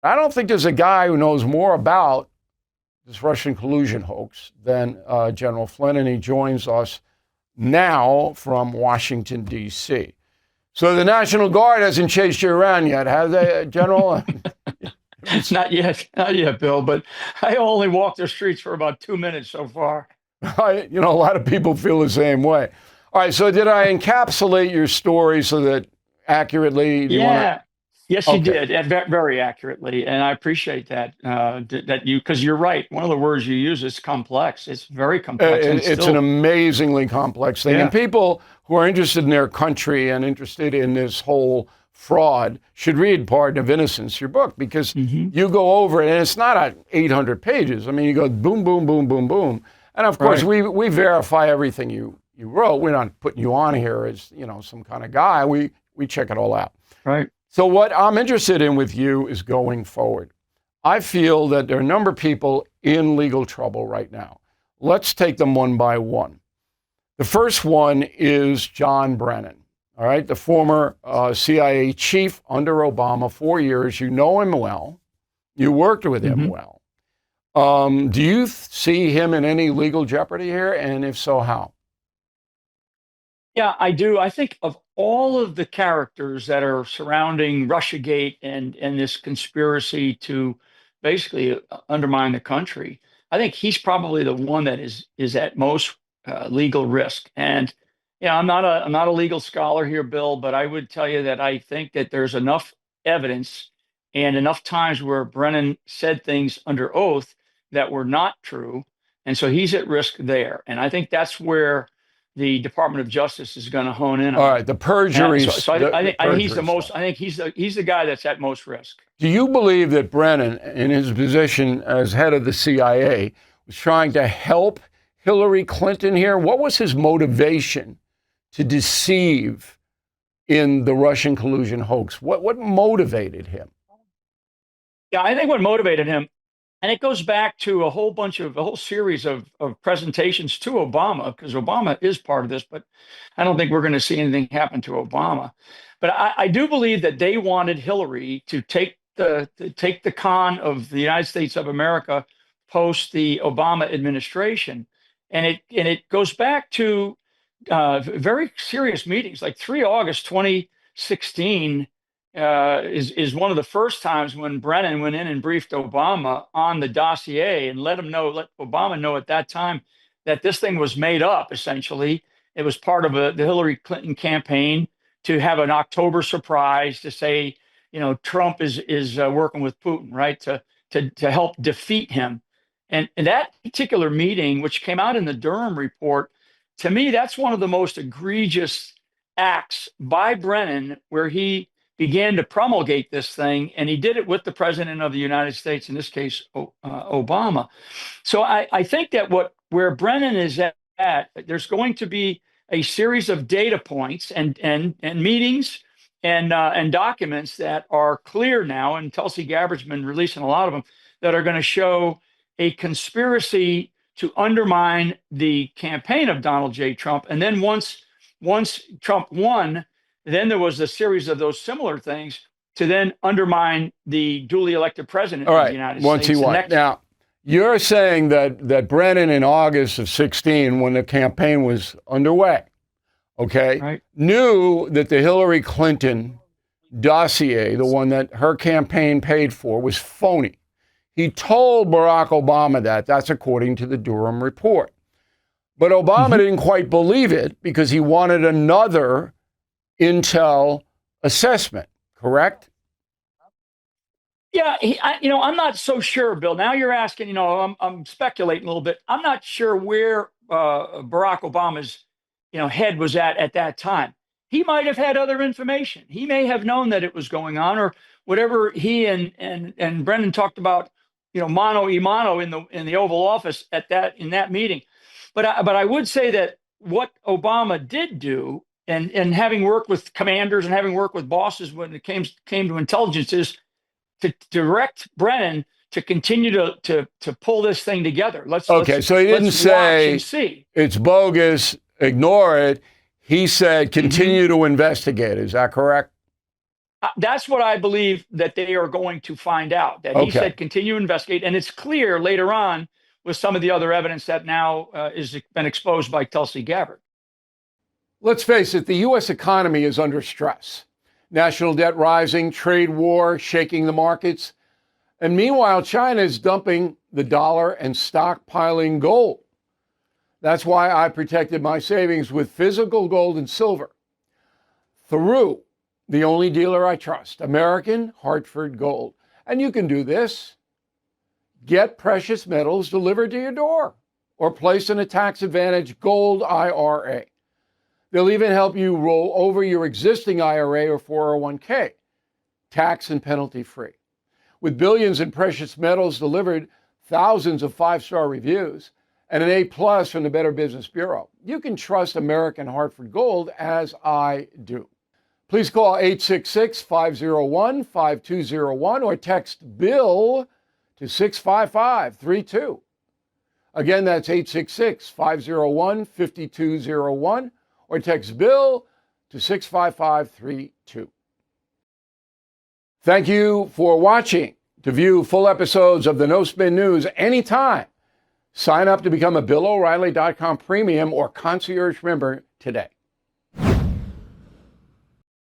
I don't think there's a guy who knows more about this Russian collusion hoax than General Flynn, and he joins us now from Washington, D.C. So the National Guard hasn't chased you around yet, has they, General? Not yet, Bill. But I only walked the streets for about 2 minutes so far. A lot of people feel the same way. All right, so did I encapsulate your story so that accurately? Do you want Yeah, yes, to? you Okay. did, and very accurately, and I appreciate that. That you, because you're right. One of the words you use is complex. It's very complex, and It's an still, amazingly complex thing. And yeah. people who are interested in their country and interested in this whole fraud should read Pardon of Innocence, your book, because Hmm. you go over it, and it's not 800 pages. I mean, you go boom, boom, boom, boom, boom. And of course, Right, we verify everything you wrote. We're not putting you on here as, some kind of guy. We check it all out. right. So what I'm interested in with you is going forward. I feel that there are a number of people in legal trouble right now. Let's take them one by one. The first one is John Brennan, all right, the former CIA chief under Obama, 4 years. You know him well. You worked with him Hmm. well. Do you see him in any legal jeopardy here? And if so, how? Yeah, I do. I think of all of the characters that are surrounding Russiagate and this conspiracy to basically undermine the country, I think he's probably the one that is at most legal risk. And yeah, I'm not a legal scholar here, Bill, but I would tell you that I think that there's enough evidence and enough times where Brennan said things under oath that were not true, and so he's at risk there. And I think that's where the Department of Justice is going to hone in All on. right, the And perjury, so, so I, I the think I think he's the perjury most. stuff. I think he's the guy that's at most risk. Do you believe that Brennan, in his position as head of the CIA, was trying to help Hillary Clinton here? What was his motivation to deceive in the Russian collusion hoax? What motivated him? Yeah, I think what motivated him, and it goes back to a whole series of presentations to Obama, because Obama is part of this, but I don't think we're going to see anything happen to Obama. But I do believe that they wanted Hillary to take the con of the United States of America post the Obama administration, and it goes back to very serious meetings, like 3 August 2016 is one of the first times when Brennan went in and briefed Obama on the dossier and let Obama know at that time that this thing was made up. Essentially, it was part of the Hillary Clinton campaign to have an October surprise to say, Trump is working with Putin, right, to help defeat him. And that particular meeting, which came out in the Durham report, to me, that's one of the most egregious acts by Brennan, where he began to promulgate this thing, and he did it with the president of the United States, in this case, Obama. So I think that where Brennan is at, there's going to be a series of data points and meetings and documents that are clear now, and Tulsi Gabbard's been releasing a lot of them that are going to show a conspiracy to undermine the campaign of Donald J. Trump. And then once Trump won, then there was a series of those similar things to then undermine the duly elected president All of the right, United once he States. And won. that, Now, you're saying that Brennan in August of 16, when the campaign was underway, okay, right? knew that the Hillary Clinton dossier, the one that her campaign paid for, was phony. He told Barack Obama that. That's according to the Durham report. But Obama Mhm. didn't quite believe it because he wanted another intel assessment, correct? Yeah, I'm not so sure, Bill. Now you're asking, I'm speculating a little bit. I'm not sure where Barack Obama's, head was at that time. He might have had other information. He may have known that it was going on, or whatever he and Brendan talked about, mano y mano in the Oval Office in that meeting. But I would say that what Obama did do, and having worked with commanders and having worked with bosses when it came to intelligence, is to direct Brennan to continue to pull this thing together. Let's Okay, let's so he didn't let's watch and say see. it's bogus, ignore it. He said Hmm. continue to investigate. Is that correct? That's what I believe that they are going to find out. That he Okay. said continue to investigate, and it's clear later on with some of the other evidence that now is been exposed by Tulsi Gabbard. Let's face it, the U.S. economy is under stress. National debt rising, trade war shaking the markets. And meanwhile, China is dumping the dollar and stockpiling gold. That's why I protected my savings with physical gold and silver through the only dealer I trust, American Hartford Gold. And you can do this. Get precious metals delivered to your door or place in a tax-advantaged gold IRA. They'll even help you roll over your existing IRA or 401k, tax and penalty free. With billions in precious metals delivered, thousands of five-star reviews, and an A+ from the Better Business Bureau, you can trust American Hartford Gold as I do. Please call 866-501-5201 or text BILL to 65532. Again, that's 866-501-5201 or text BILL to 65532. Thank you for watching. To view full episodes of the No Spin News anytime, sign up to become a BillO'Reilly.com premium or concierge member today.